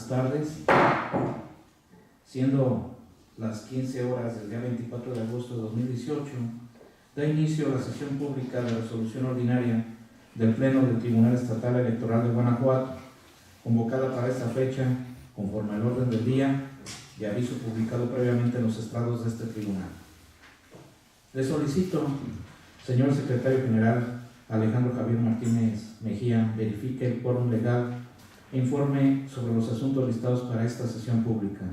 buenas tardes. Siendo las 15 horas del día 24 de agosto de 2018, da inicio a la sesión pública de resolución ordinaria del Pleno del Tribunal Estatal Electoral de Guanajuato, convocada para esta fecha conforme al orden del día y aviso publicado previamente en los estrados de este tribunal. Le solicito, señor Secretario General Alejandro Javier Martínez Mejía, verifique el quórum legal e informe sobre los asuntos listados para esta sesión pública.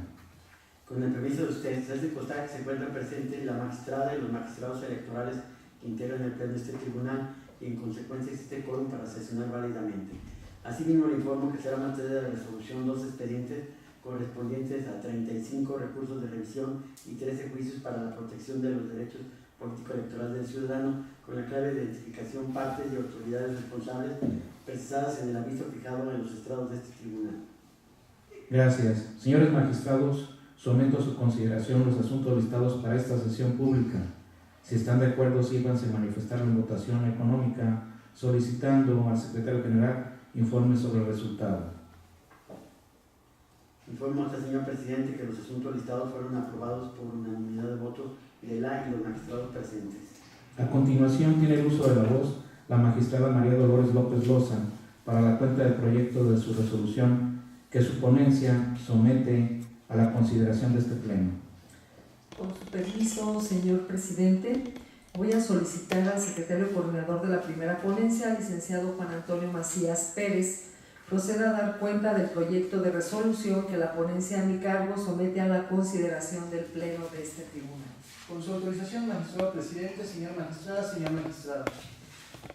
Con el permiso de ustedes, es de constar que se encuentran presentes la magistrada y los magistrados electorales que integran el pleno de este tribunal y en consecuencia existe quórum para sesionar válidamente. Asimismo, le informo que será materia de resolución 2 expedientes correspondientes a 35 recursos de revisión y 13 juicios para la protección de los derechos político-electorales del ciudadano, con la clave de identificación partes y autoridades responsables precisadas en el aviso fijado en los estrados de este tribunal. Gracias. Señores magistrados, someto a su consideración los asuntos listados para esta sesión pública. Si están de acuerdo, sírvanse a manifestar en votación económica, solicitando al Secretario General informe sobre el resultado. Informo a usted, señor presidente, que los asuntos listados fueron aprobados por unanimidad de votos de la y los magistrados presentes. A continuación, tiene el uso de la voz la magistrada María Dolores López Loza para la cuenta del proyecto de su resolución que su ponencia somete a la consideración de este pleno. Con su permiso, señor presidente, voy a solicitar al secretario coordinador de la primera ponencia, licenciado Juan Antonio Macías Pérez, proceda a dar cuenta del proyecto de resolución que la ponencia a mi cargo somete a la consideración del pleno de este tribunal. Con su autorización, magistrado presidente, señor magistrado.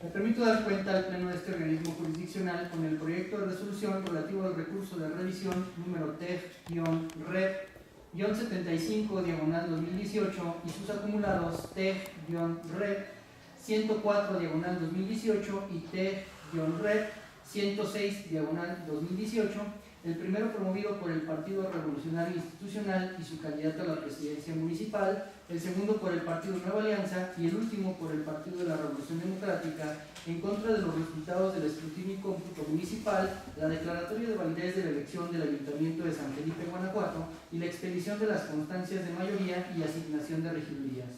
Me permito dar cuenta al pleno de este organismo jurisdiccional con el proyecto de resolución relativo al recurso de revisión número TEF-REP-75/2018 y sus acumulados TEF-REP-104/2018 y TEF-REP-106/2018, el primero promovido por el Partido Revolucionario Institucional y su candidato a la presidencia municipal, el segundo por el Partido Nueva Alianza y el último por el Partido de la Revolución Democrática, en contra de los resultados del escrutinio y cómputo municipal, la declaratoria de validez de la elección del Ayuntamiento de San Felipe, Guanajuato, y la expedición de las constancias de mayoría y asignación de regidurías.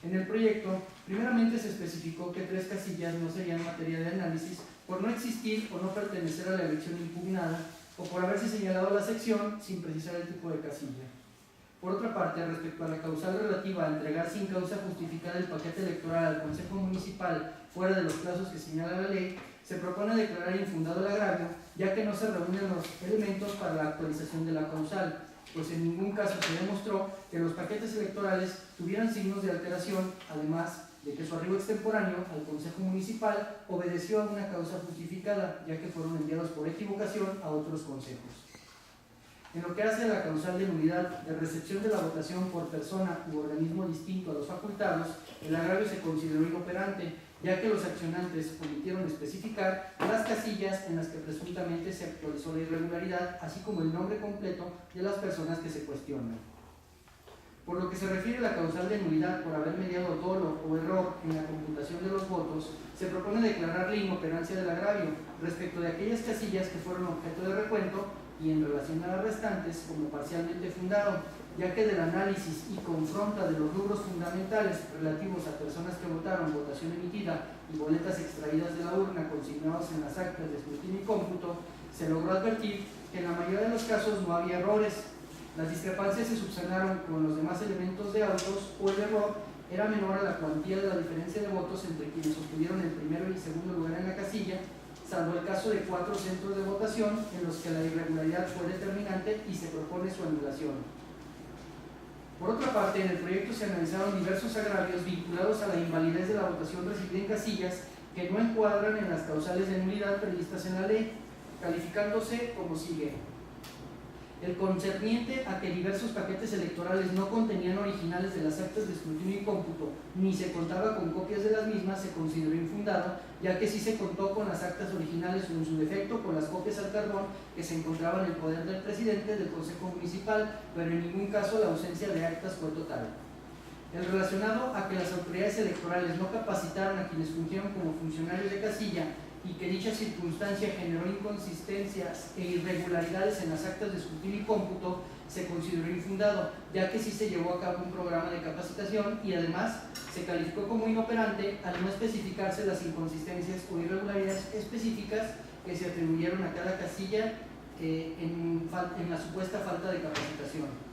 En el proyecto, primeramente se especificó que 3 casillas no serían materia de análisis por no existir o no pertenecer a la elección impugnada, o por haberse señalado la sección sin precisar el tipo de casilla. Por otra parte, respecto a la causal relativa a entregar sin causa justificada el paquete electoral al Consejo Municipal fuera de los plazos que señala la ley, se propone declarar infundado el agravio, ya que no se reúnen los elementos para la actualización de la causal, pues en ningún caso se demostró que los paquetes electorales tuvieran signos de alteración, además de que su arribo extemporáneo al Consejo Municipal obedeció a una causa justificada, ya que fueron enviados por equivocación a otros consejos. En lo que hace a la causal de nulidad de recepción de la votación por persona u organismo distinto a los facultados, el agravio se consideró inoperante, ya que los accionantes omitieron especificar las casillas en las que presuntamente se actualizó la irregularidad, así como el nombre completo de las personas que se cuestionan. Por lo que se refiere a la causal de nulidad por haber mediado dolo o error en la computación de los votos, se propone declarar la inoperancia del agravio respecto de aquellas casillas que fueron objeto de recuento y en relación a las restantes como parcialmente fundado, ya que del análisis y confronta de los rubros fundamentales relativos a personas que votaron votación emitida y boletas extraídas de la urna consignados en las actas de escrutinio y cómputo, se logró advertir que en la mayoría de los casos no había errores. Las discrepancias se subsanaron con los demás elementos de autos o el error era menor a la cuantía de la diferencia de votos entre quienes obtuvieron el primero y segundo lugar en la casilla, salvo el caso de 4 centros de votación en los que la irregularidad fue determinante y se propone su anulación. Por otra parte, en el proyecto se analizaron diversos agravios vinculados a la invalidez de la votación recibida en casillas que no encuadran en las causales de nulidad previstas en la ley, calificándose como sigue. El concerniente a que diversos paquetes electorales no contenían originales de las actas de escrutinio y cómputo, ni se contaba con copias de las mismas, se consideró infundado, ya que sí se contó con las actas originales o en su defecto con las copias al carbón que se encontraban en el poder del presidente del Consejo Municipal, pero en ningún caso la ausencia de actas fue total. El relacionado a que las autoridades electorales no capacitaron a quienes fungieron como funcionarios de casilla y que dicha circunstancia generó inconsistencias e irregularidades en las actas de escrutinio y cómputo, se consideró infundado, ya que sí se llevó a cabo un programa de capacitación y además se calificó como inoperante al no especificarse las inconsistencias o irregularidades específicas que se atribuyeron a cada casilla en la supuesta falta de capacitación.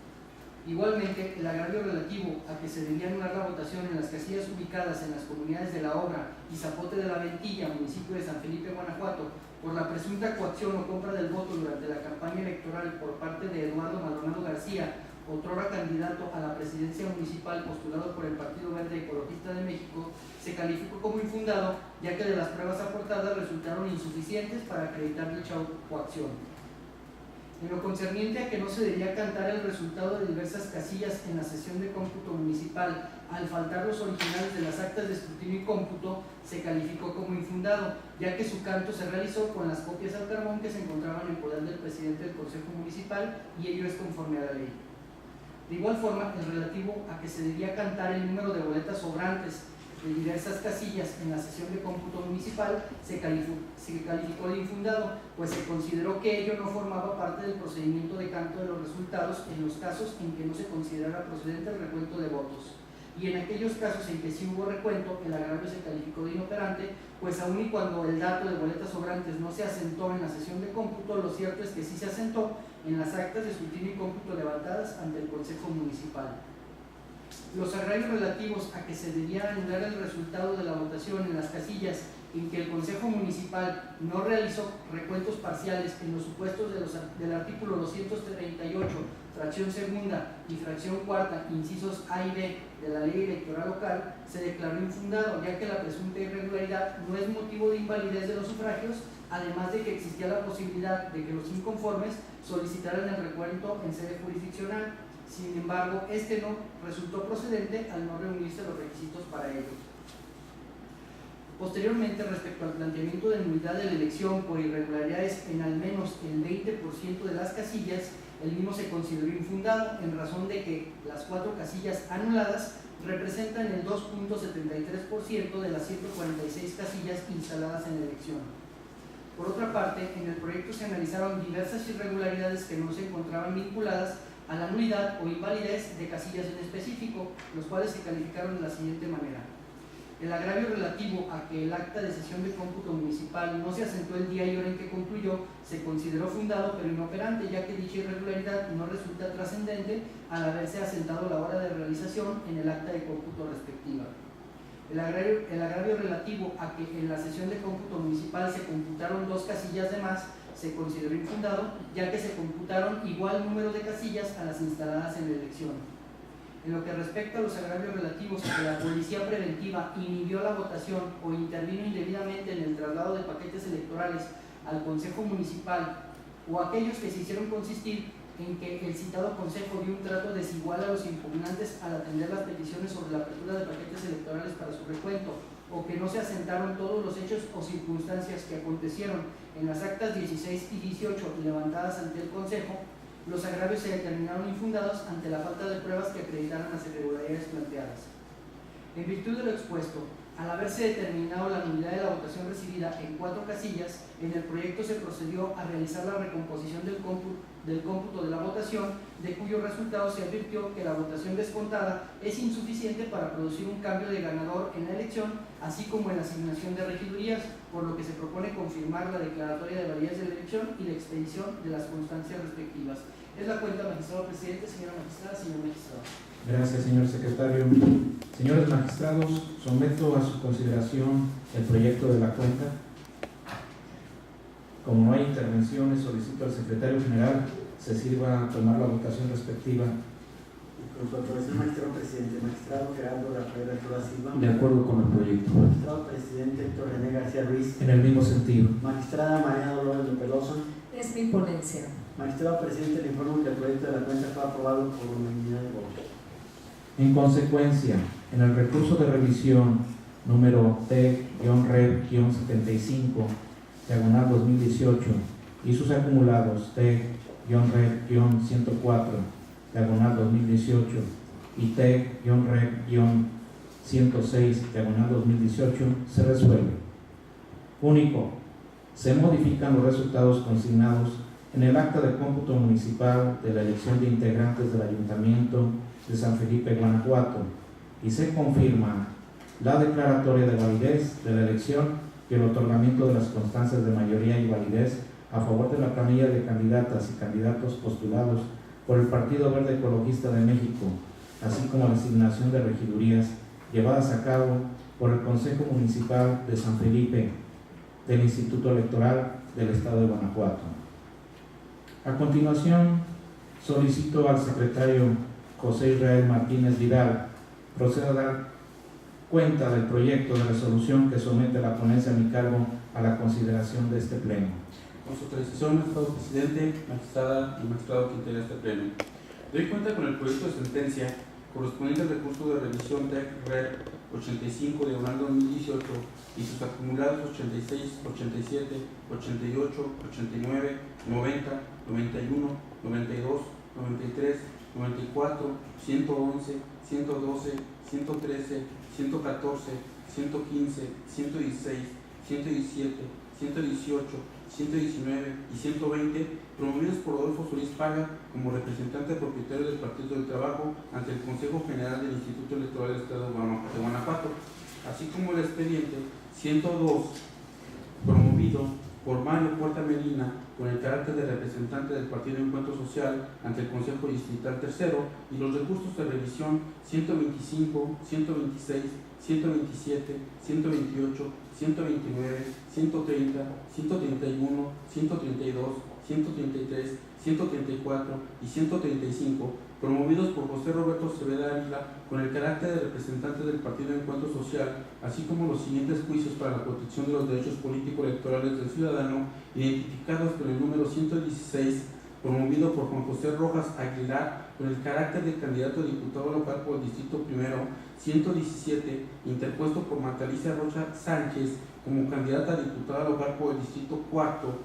Igualmente, el agravio relativo a que se debía anular la votación en las casillas ubicadas en las comunidades de La Obra y Zapote de la Ventilla, municipio de San Felipe, Guanajuato, por la presunta coacción o compra del voto durante la campaña electoral por parte de Eduardo Maldonado García, otrora candidato a la presidencia municipal postulado por el Partido Verde Ecologista de México, se calificó como infundado, ya que de las pruebas aportadas resultaron insuficientes para acreditar dicha coacción. En lo concerniente a que no se debía cantar el resultado de diversas casillas en la sesión de cómputo municipal, al faltar los originales de las actas de escrutinio y cómputo, se calificó como infundado, ya que su canto se realizó con las copias al carbón que se encontraban en poder del presidente del Consejo Municipal y ello es conforme a la ley. De igual forma, el relativo a que se debía cantar el número de boletas sobrantes de diversas casillas en la sesión de cómputo municipal se calificó de infundado, pues se consideró que ello no formaba parte del procedimiento de canto de los resultados en los casos en que no se considerara procedente el recuento de votos. Y en aquellos casos en que sí hubo recuento, el agravio se calificó de inoperante, pues aun y cuando el dato de boletas sobrantes no se asentó en la sesión de cómputo, lo cierto es que sí se asentó en las actas de escrutinio y cómputo levantadas ante el Consejo Municipal. Los agravios relativos a que se debía anular el resultado de la votación en las casillas en que el Consejo Municipal no realizó recuentos parciales en los supuestos del artículo 238, fracción segunda y fracción cuarta, incisos A y B de la Ley Electoral Local, se declaró infundado, ya que la presunta irregularidad no es motivo de invalidez de los sufragios, además de que existía la posibilidad de que los inconformes solicitaran el recuento en sede jurisdiccional. Sin embargo, este no resultó procedente al no reunirse los requisitos para ello. Posteriormente, respecto al planteamiento de nulidad de la elección por irregularidades en al menos el 20% de las casillas, el mismo se consideró infundado en razón de que las 4 casillas anuladas representan el 2.73% de las 146 casillas instaladas en la elección. Por otra parte, en el proyecto se analizaron diversas irregularidades que no se encontraban vinculadas a la nulidad o invalidez de casillas en específico, los cuales se calificaron de la siguiente manera. El agravio relativo a que el acta de sesión de cómputo municipal no se asentó el día y hora en que concluyó se consideró fundado pero inoperante, ya que dicha irregularidad no resulta trascendente al haberse asentado la hora de realización en el acta de cómputo respectiva. El agravio relativo a que en la sesión de cómputo municipal se computaron 2 casillas de más se consideró infundado, ya que se computaron igual número de casillas a las instaladas en la elección. En lo que respecta a los agravios relativos a que la policía preventiva inhibió la votación o intervino indebidamente en el traslado de paquetes electorales al Consejo Municipal, o aquellos que se hicieron consistir en que el citado Consejo dio un trato desigual a los impugnantes al atender las peticiones sobre la apertura de paquetes electorales para su recuento, o que no se asentaron todos los hechos o circunstancias que acontecieron en las actas 16 y 18 levantadas ante el Consejo, los agravios se determinaron infundados ante la falta de pruebas que acreditaran las irregularidades planteadas. En virtud de lo expuesto, al haberse determinado la nulidad de la votación recibida en 4 casillas, en el proyecto se procedió a realizar la recomposición del cómputo de la votación, de cuyo resultado se advirtió que la votación descontada es insuficiente para producir un cambio de ganador en la elección, así como en la asignación de regidurías, por lo que se propone confirmar la declaratoria de validez de la elección y la expedición de las constancias respectivas. Es la cuenta, magistrado presidente, señora magistrada, señor magistrado. Gracias, señor secretario. Señores magistrados, someto a su consideración el proyecto de la cuenta. Como no hay intervenciones, solicito al secretario general se sirva a tomar la votación respectiva. Con su aprobación, magistrado presidente. Magistrado Gerardo Rafael Arturo Silva. De acuerdo con el proyecto. Magistrado presidente Héctor René García Ruiz. En el mismo sentido. Magistrada María Dolores de Pelosa. Es mi ponencia. Magistrado presidente, le informo que el proyecto de la cuenta fue aprobado por unanimidad de votos. En consecuencia, en el recurso de revisión número T-Rev-75, diagonal 2018, y sus acumulados T-Rev-104, diagonal 2018, y T-Rev-106, diagonal 2018, se resuelve. Único. se modifican los resultados consignados en el acta de cómputo municipal de la elección de integrantes del Ayuntamiento de San Felipe, Guanajuato, y se confirma la declaratoria de validez de la elección y el otorgamiento de las constancias de mayoría y validez a favor de la planilla de candidatas y candidatos postulados por el Partido Verde Ecologista de México, así como la asignación de regidurías llevadas a cabo por el Consejo Municipal de San Felipe del Instituto Electoral del Estado de Guanajuato. A continuación, solicito al secretario José Israel Martínez Vidal proceda a dar cuenta del proyecto de resolución que somete la ponencia a mi cargo a la consideración de este pleno. Con su autorización, magistrado presidente, magistrada y magistrado que integra este pleno. Doy cuenta con el proyecto de sentencia correspondiente al recurso de revisión TEC-RER 85/2018 y sus acumulados 86, 87, 88, 89, 90, 91, 92, 93, 94, 111, 112, 113, 114, 115, 116, 117, 118, 119 y 120, promovidos por Rodolfo Solís Parga como representante propietario del Partido del Trabajo ante el Consejo General del Instituto Electoral del Estado de Guanajuato, así como el expediente 102, promovido por Mario Puerta Medina con el carácter de representante del Partido Encuentro Social ante el Consejo Distrital Tercero, y los recursos de revisión 125, 126, 127, 128, 129, 130, 131, 132, 133, 134 y 135, promovidos por José Roberto Cebeda Ávila con el carácter de representante del Partido Encuentro Social, así como los siguientes juicios para la protección de los derechos político-electorales del ciudadano, identificados con el número 116, promovido por Juan José Rojas Aguilar con el carácter de candidato a diputado local por el Distrito Primero, 117, interpuesto por Matalicia Rocha Sánchez como candidata a diputada local por el Distrito Cuarto,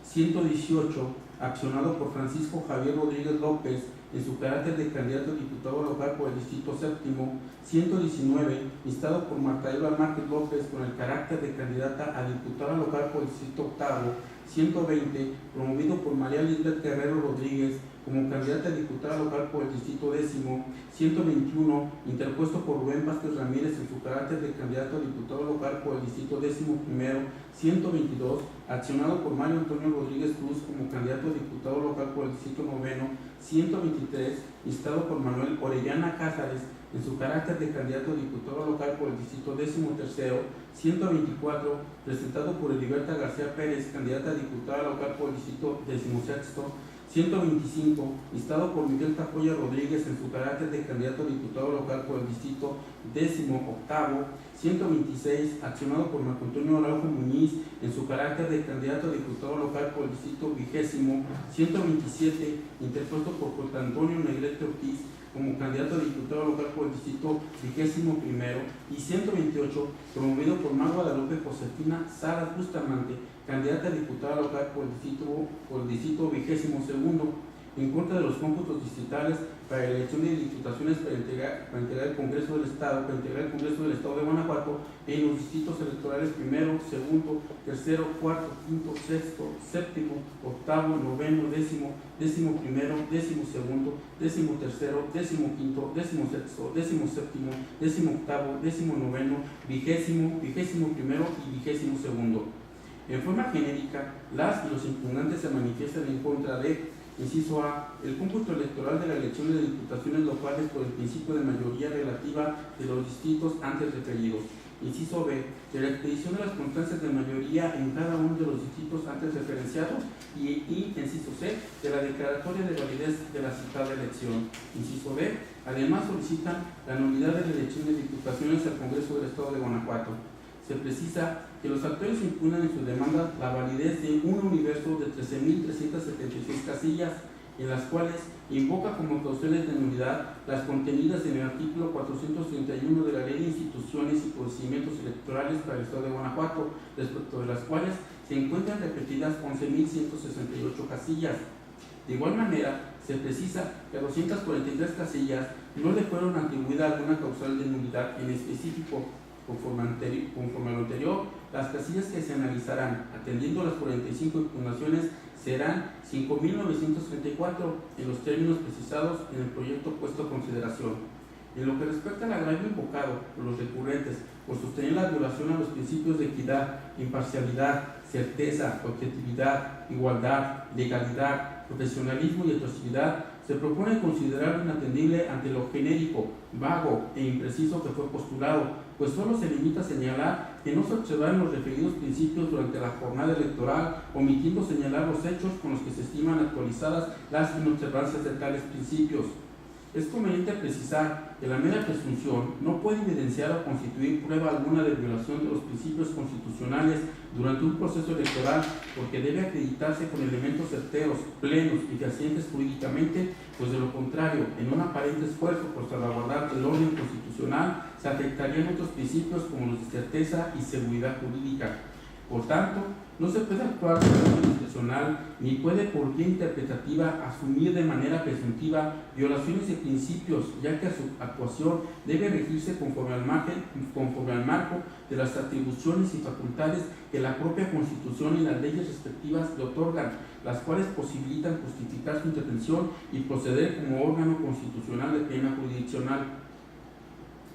118, accionado por Francisco Javier Rodríguez López en su carácter de candidato a diputado local por el Distrito Séptimo, 119, instado por Marta Eva Márquez López con el carácter de candidata a diputada local por el Distrito Octavo, 120, promovido por María Lisbeth Guerrero Rodríguez como candidata a diputada local por el Distrito Décimo, 121, interpuesto por Rubén Vázquez Ramírez en su carácter de candidato a diputado local por el Distrito Décimo Primero, 122, accionado por Mario Antonio Rodríguez Cruz como candidato a diputado local por el Distrito Noveno, 123, instado por Manuel Orellana Cázares en su carácter de candidato a diputado local por el Distrito Décimo Tercero, 124, presentado por Heriberta García Pérez, candidata a diputada local por el Distrito Decimosexto, 125, instado por Miguel Tafoya Rodríguez en su carácter de candidato a diputado local por el Distrito Décimo Octavo, 126, accionado por Marco Antonio Araujo Muñiz en su carácter de candidato a diputado local por el Distrito Vigésimo, 127, interpuesto por José Antonio Negrete Ortiz como candidato a diputado local por el Distrito Vigésimo Primero, y 128, promovido por Mar Guadalupe Josefina Salas Bustamante, candidata a diputada local por el Distrito Vigésimo Segundo, en contra de los cómputos distritales para la elección de diputaciones para integrar el Congreso del Estado, de Guanajuato en los distritos electorales primero, segundo, tercero, cuarto, quinto, sexto, séptimo, octavo, noveno, décimo, décimo primero, décimo segundo, décimo tercero, décimo quinto, décimo sexto, décimo séptimo, décimo octavo, décimo noveno, vigésimo, vigésimo primero y vigésimo segundo. En forma genérica, las y los impugnantes se manifiestan en contra de: inciso A, el cómputo electoral de la elección de diputaciones locales por el principio de mayoría relativa de los distritos antes referidos. Inciso B, de la expedición de las constancias de mayoría en cada uno de los distritos antes referenciados. Y inciso C, de la declaratoria de validez de la citada elección. Inciso B, además solicitan la nulidad de la elección de diputaciones al Congreso del Estado de Guanajuato. Se precisa que los actores impugnan en su demanda la validez de un universo de 13.376 casillas, en las cuales invoca como causales de nulidad las contenidas en el artículo 431 de la Ley de Instituciones y Procedimientos Electorales para el Estado de Guanajuato, respecto de las cuales se encuentran repetidas 11.168 casillas. De igual manera, se precisa que a 243 casillas no le fueron atribuidas alguna causal de nulidad en específico. Conforme a lo anterior, las casillas que se analizarán, atendiendo las 45 impugnaciones, serán 5.934 en los términos precisados en el proyecto puesto a consideración. En lo que respecta al agravio invocado por los recurrentes por sostener la violación a los principios de equidad, imparcialidad, certeza, objetividad, igualdad, legalidad, profesionalismo y heterogeneidad, se propone considerarlo inatendible ante lo genérico, vago e impreciso que fue postulado, pues solo se limita a señalar que no se observaron los referidos principios durante la jornada electoral, omitiendo señalar los hechos con los que se estiman actualizadas las inobservancias de tales principios. Es conveniente precisar que la mera presunción no puede evidenciar o constituir prueba alguna de violación de los principios constitucionales durante un proceso electoral, porque debe acreditarse con elementos certeros, plenos y fehacientes jurídicamente, pues de lo contrario, en un aparente esfuerzo por salvaguardar el orden constitucional, se afectarían otros principios como los de certeza y seguridad jurídica. Por tanto, no se puede actuar de manera discrecional ni puede por vía interpretativa asumir de manera presuntiva violaciones de principios, ya que su actuación debe regirse conforme al marco de las atribuciones y facultades que la propia Constitución y las leyes respectivas le otorgan, las cuales posibilitan justificar su intervención y proceder como órgano constitucional de pena jurisdiccional.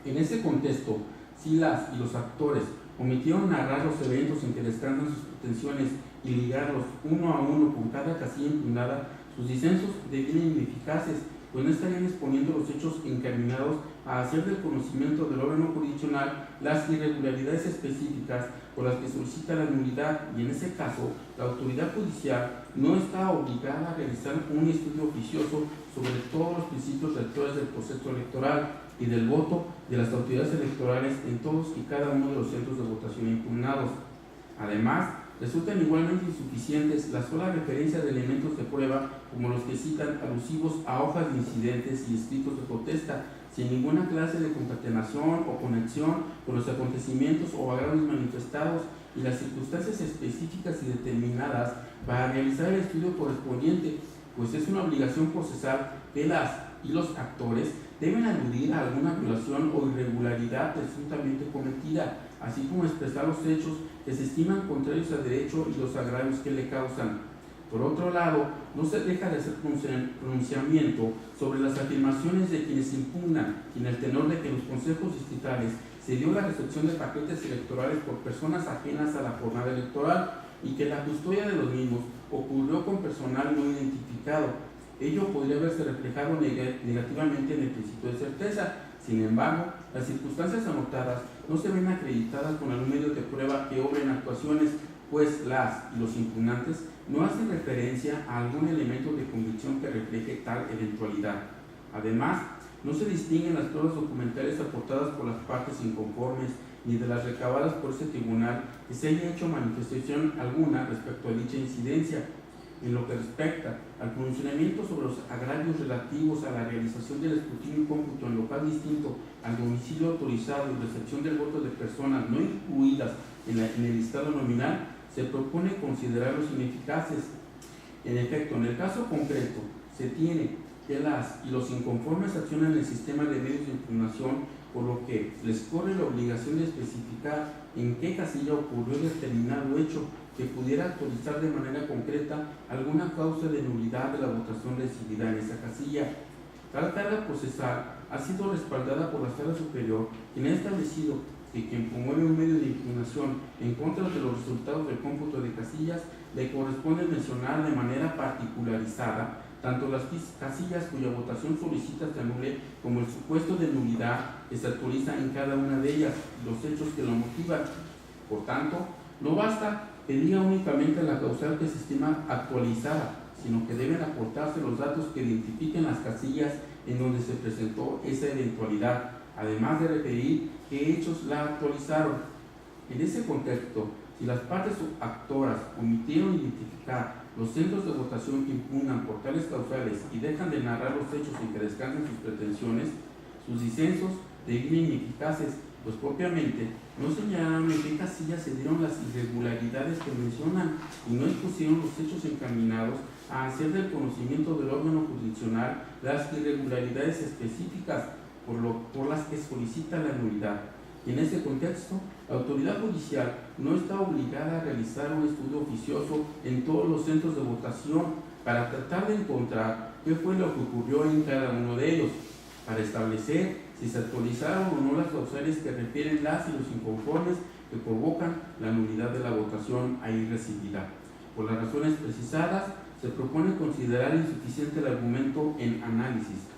En ese contexto, si las y los actores omitieron narrar los eventos en que descansan sus pretensiones y ligarlos uno a uno con cada casilla impugnada, sus disensos devienen ineficaces, pues no estarían exponiendo los hechos encaminados a hacer del conocimiento del órgano jurisdiccional las irregularidades específicas por las que solicita la nulidad, y en ese caso la autoridad judicial no está obligada a realizar un estudio oficioso sobre todos los principios rectores del proceso electoral y del voto de las autoridades electorales en todos y cada uno de los centros de votación impugnados. Además, resultan igualmente insuficientes la sola referencia de elementos de prueba como los que citan alusivos a hojas de incidentes y escritos de protesta, sin ninguna clase de concatenación o conexión con los acontecimientos o agravios manifestados y las circunstancias específicas y determinadas para realizar el estudio correspondiente, pues es una obligación procesal que las y los actores deben aludir a alguna violación o irregularidad presuntamente cometida, así como expresar los hechos que se estiman contrarios al derecho y los agravios que le causan. Por otro lado, no se deja de hacer pronunciamiento sobre las afirmaciones de quienes impugnan, en el tenor de que en los consejos distritales se dio la recepción de paquetes electorales por personas ajenas a la jornada electoral y que la custodia de los mismos ocurrió con personal no identificado. Ello podría verse reflejado negativamente en el principio de certeza. Sin embargo, las circunstancias anotadas no se ven acreditadas con algún medio de prueba que obren actuaciones, pues las y los impugnantes no hacen referencia a algún elemento de convicción que refleje tal eventualidad. Además, no se distinguen las pruebas documentales aportadas por las partes inconformes ni de las recabadas por este tribunal que se haya hecho manifestación alguna respecto a dicha incidencia. En lo que respecta al pronunciamiento sobre los agravios relativos a la realización del escrutinio y cómputo en local distinto al domicilio autorizado y recepción del voto de personas no incluidas en el listado nominal, se propone considerarlos ineficaces. En efecto, en el caso concreto, se tiene que las y los inconformes accionan el sistema de medios de impugnación, por lo que les corre la obligación de especificar en qué casilla ocurrió determinado hecho que pudiera actualizar de manera concreta alguna causa de nulidad de la votación decidida en esa casilla. Tal carga procesal ha sido respaldada por la Sala Superior, quien ha establecido que quien promueve un medio de impugnación en contra de los resultados del cómputo de casillas le corresponde mencionar de manera particularizada tanto las casillas cuya votación solicita se anule como el supuesto de nulidad que se actualiza en cada una de ellas y los hechos que lo motivan. Por tanto, no basta que diga únicamente la causal que se estima actualizada, sino que deben aportarse los datos que identifiquen las casillas en donde se presentó esa eventualidad, además de referir qué hechos la actualizaron. En ese contexto, si las partes actoras omitieron identificar los centros de votación que impugnan por tales causales y dejan de narrar los hechos en que descansan sus pretensiones, sus disensos devienen ineficaces, pues propiamente no señalaron en qué casillas se dieron las irregularidades que mencionan y no expusieron los hechos encaminados a hacer del conocimiento del órgano jurisdiccional las irregularidades específicas por las que solicita la nulidad. Y en este contexto, la autoridad judicial no está obligada a realizar un estudio oficioso en todos los centros de votación para tratar de encontrar qué fue lo que ocurrió en cada uno de ellos, para establecer si se actualizaron o no las causales que refieren las y los inconformes que provocan la nulidad de la votación ahí recibida. Por las razones precisadas, se propone considerar insuficiente el argumento en análisis.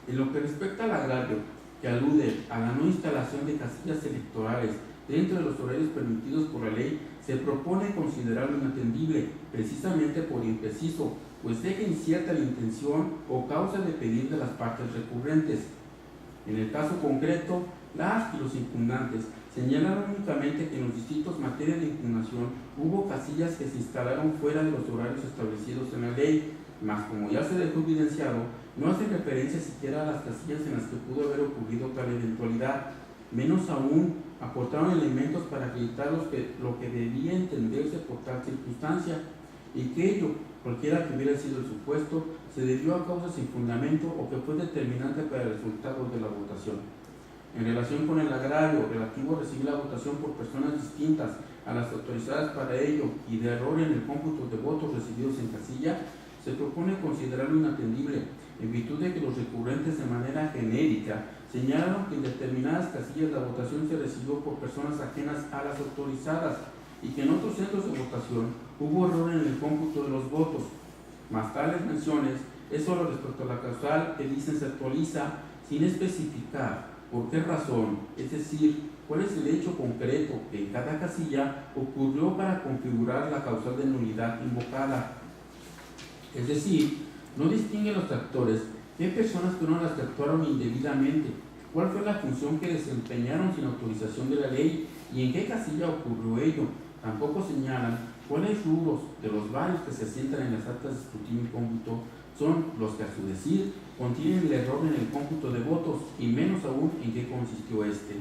En lo que respecta al agravio, que alude a la no instalación de casillas electorales dentro de los horarios permitidos por la ley, se propone considerarlo inatendible, precisamente por impreciso, pues deja incierta la intención o causa de pedir de las partes recurrentes. En el caso concreto, las y los impugnantes señalaron únicamente que en los distritos materia de impugnación hubo casillas que se instalaron fuera de los horarios establecidos en la ley, mas como ya se dejó evidenciado, no hacen referencia siquiera a las casillas en las que pudo haber ocurrido tal eventualidad. Menos aún, aportaron elementos para acreditar lo que debía entenderse por tal circunstancia, y que ello, cualquiera que hubiera sido el supuesto, se debió a causas sin fundamento o que fue determinante para el resultado de la votación. En relación con el agravio relativo a recibir la votación por personas distintas a las autorizadas para ello y de error en el cómputo de votos recibidos en casilla, se propone considerarlo inatendible, en virtud de que los recurrentes de manera genérica señalaron que en determinadas casillas la votación se recibió por personas ajenas a las autorizadas y que en otros centros de votación hubo error en el cómputo de los votos. Más tales menciones es solo respecto a la causal que dicen se actualiza sin especificar por qué razón, es decir, cuál es el hecho concreto que en cada casilla ocurrió para configurar la causal de nulidad invocada. Es decir, no distingue los actores qué personas fueron las que actuaron indebidamente, cuál fue la función que desempeñaron sin autorización de la ley y en qué casilla ocurrió ello. Tampoco señalan cuáles rubros de los varios que se asientan en las actas de escrutinio y cómputo son los que a su decir contienen el error en el cómputo de votos y menos aún en qué consistió este.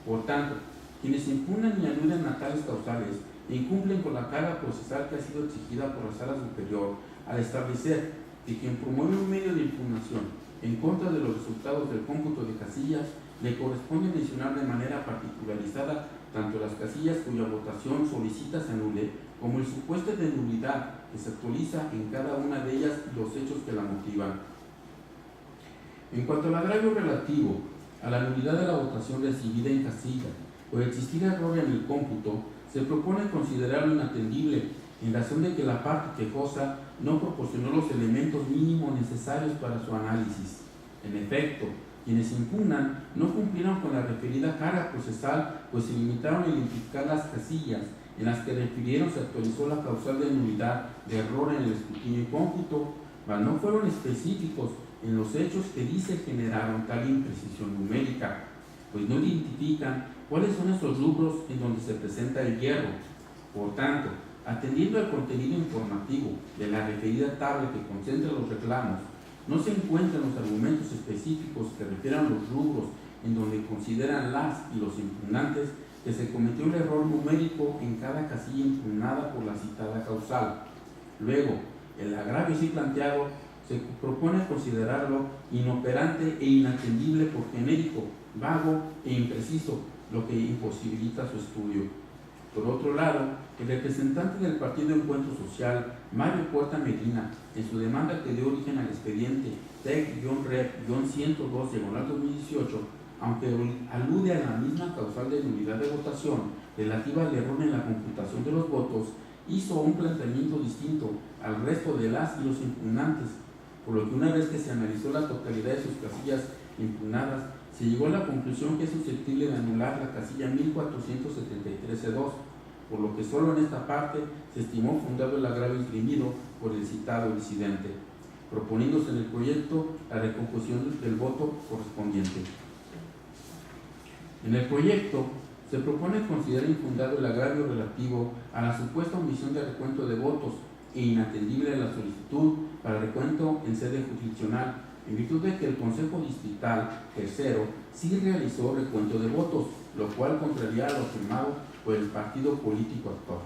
Por tanto, quienes impugnan y aluden a tales causales incumplen con la carga procesal que ha sido exigida por la Sala Superior al establecer que quien promueve un medio de impugnación en contra de los resultados del cómputo de casillas le corresponde mencionar de manera particularizada tanto las casillas cuya votación solicita se anule como el supuesto de nulidad que se actualiza en cada una de ellas y los hechos que la motivan. En cuanto al agravio relativo a la nulidad de la votación recibida en casilla por existir error en el cómputo, se propone considerarlo inatendible en razón de que la parte quejosa no proporcionó los elementos mínimos necesarios para su análisis. En efecto, quienes impugnan no cumplieron con la referida carga procesal, pues se limitaron a identificar las casillas en las que refirieron se actualizó la causal de nulidad de error en el escrutinio y cómputo, mas no fueron específicos en los hechos que dice generaron tal imprecisión numérica, pues no identifican cuáles son esos rubros en donde se presenta el hierro. Por tanto, atendiendo al contenido informativo de la referida tabla que concentra los reclamos, no se encuentran los argumentos específicos que refieran los rubros en donde consideran las y los impugnantes que se cometió un error numérico en cada casilla impugnada por la citada causal. Luego, el agravio así planteado se propone considerarlo inoperante e inatendible por genérico, vago e impreciso, lo que imposibilita su estudio. Por otro lado, el representante del Partido Encuentro Social, Mario Puerta Medina, en su demanda que dio origen al expediente TEC-REP-102/2018, aunque alude a la misma causal de nulidad de votación relativa al error en la computación de los votos, hizo un planteamiento distinto al resto de las y los impugnantes, por lo que una vez que se analizó la totalidad de sus casillas impugnadas, se llegó a la conclusión que es susceptible de anular la casilla 1473-2, por lo que solo en esta parte se estimó fundado el agravio esgrimido por el citado incidente, proponiéndose en el proyecto la recomposición del voto correspondiente. En el proyecto se propone considerar infundado el agravio relativo a la supuesta omisión de recuento de votos e inatendible la solicitud para recuento en sede jurisdiccional, en virtud de que el Consejo Distrital tercero sí realizó recuento de votos, lo cual contraría a lo afirmado por el partido político actor.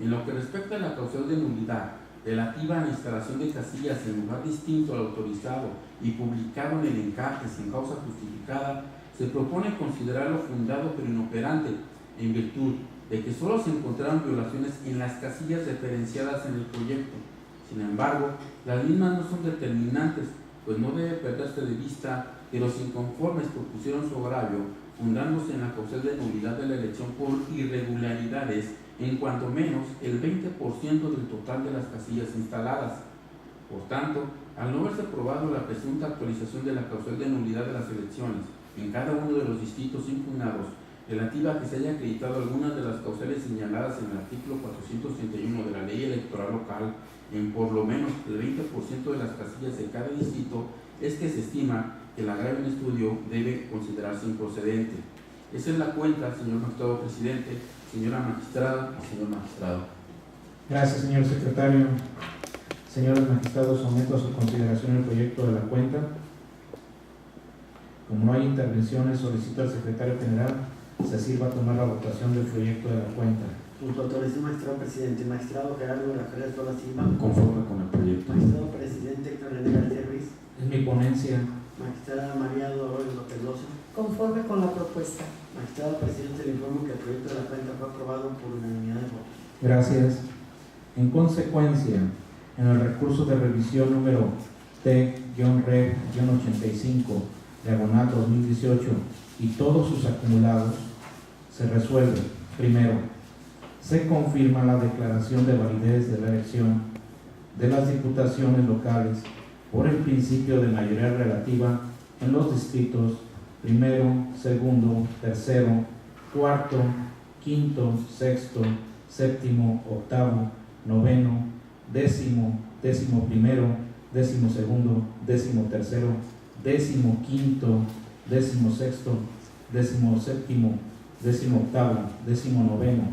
En lo que respecta a la causal de nulidad relativa a la instalación de casillas en lugar distinto al autorizado y publicado en el encarte sin causa justificada, se propone considerarlo fundado pero inoperante, en virtud de que solo se encontraron violaciones en las casillas referenciadas en el proyecto. Sin embargo, las mismas no son determinantes, pues no debe perderse de vista que los inconformes propusieron su agravio, fundándose en la causal de nulidad de la elección por irregularidades en cuanto menos el 20% del total de las casillas instaladas. Por tanto, al no haberse aprobado la presunta actualización de la causal de nulidad de las elecciones en cada uno de los distritos impugnados, relativa a que se haya acreditado algunas de las causales señaladas en el artículo 431 de la Ley Electoral Local en por lo menos el 20% de las casillas de cada distrito, es que se estima que el agravio en estudio debe considerarse improcedente. Esa es la cuenta, señor magistrado presidente, señora magistrada y señor magistrado. Gracias, señor secretario. Señores magistrados, someto a su consideración el proyecto de la cuenta. Como no hay intervenciones, solicito al secretario general se sirva a tomar la votación del proyecto de la cuenta. Con su autorización, magistrado presidente, magistrado Gerardo de la Feria Sola Silva, Conforme con el proyecto. magistrado presidente Héctor René García Ruiz, Es mi ponencia. magistrada María Dolores López Loza, Conforme con la propuesta. magistrado presidente, le informo que el proyecto de la cuenta fue aprobado por unanimidad de votos. Gracias. En consecuencia, en el recurso de revisión número T-Reg-85, diagonal 2018, y todos sus acumulados, se resuelve. Primero, se confirma la declaración de validez de la elección de las diputaciones locales por el principio de mayoría relativa en los distritos primero, segundo, tercero, cuarto, quinto, sexto, séptimo, octavo, noveno, décimo, décimo primero, décimo segundo, décimo tercero, décimo quinto, décimo sexto, décimo séptimo, décimo octavo, décimo noveno,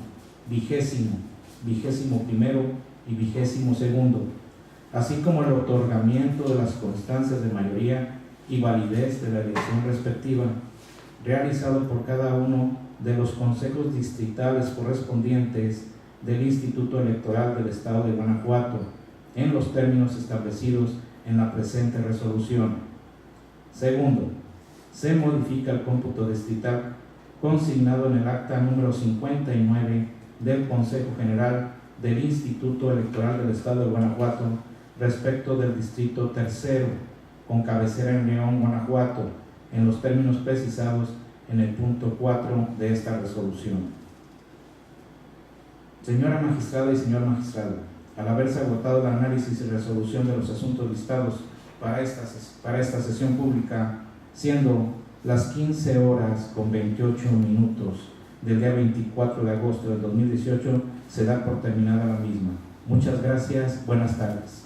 vigésimo, vigésimo primero y vigésimo segundo, así como el otorgamiento de las constancias de mayoría y validez de la elección respectiva, realizado por cada uno de los consejos distritales correspondientes del Instituto Electoral del Estado de Guanajuato, en los términos establecidos en la presente resolución. Segundo, se modifica el cómputo distrital consignado en el acta número 59 del Consejo General del Instituto Electoral del Estado de Guanajuato respecto del distrito tercero, con cabecera en León, Guanajuato, en los términos precisados en el punto 4 de esta resolución. Señora magistrada y señor magistrado, al haberse agotado el análisis y resolución de los asuntos listados para esta sesión pública, siendo las 15:28 del día 24 de agosto del 2018, se da por terminada la misma. Muchas gracias, buenas tardes.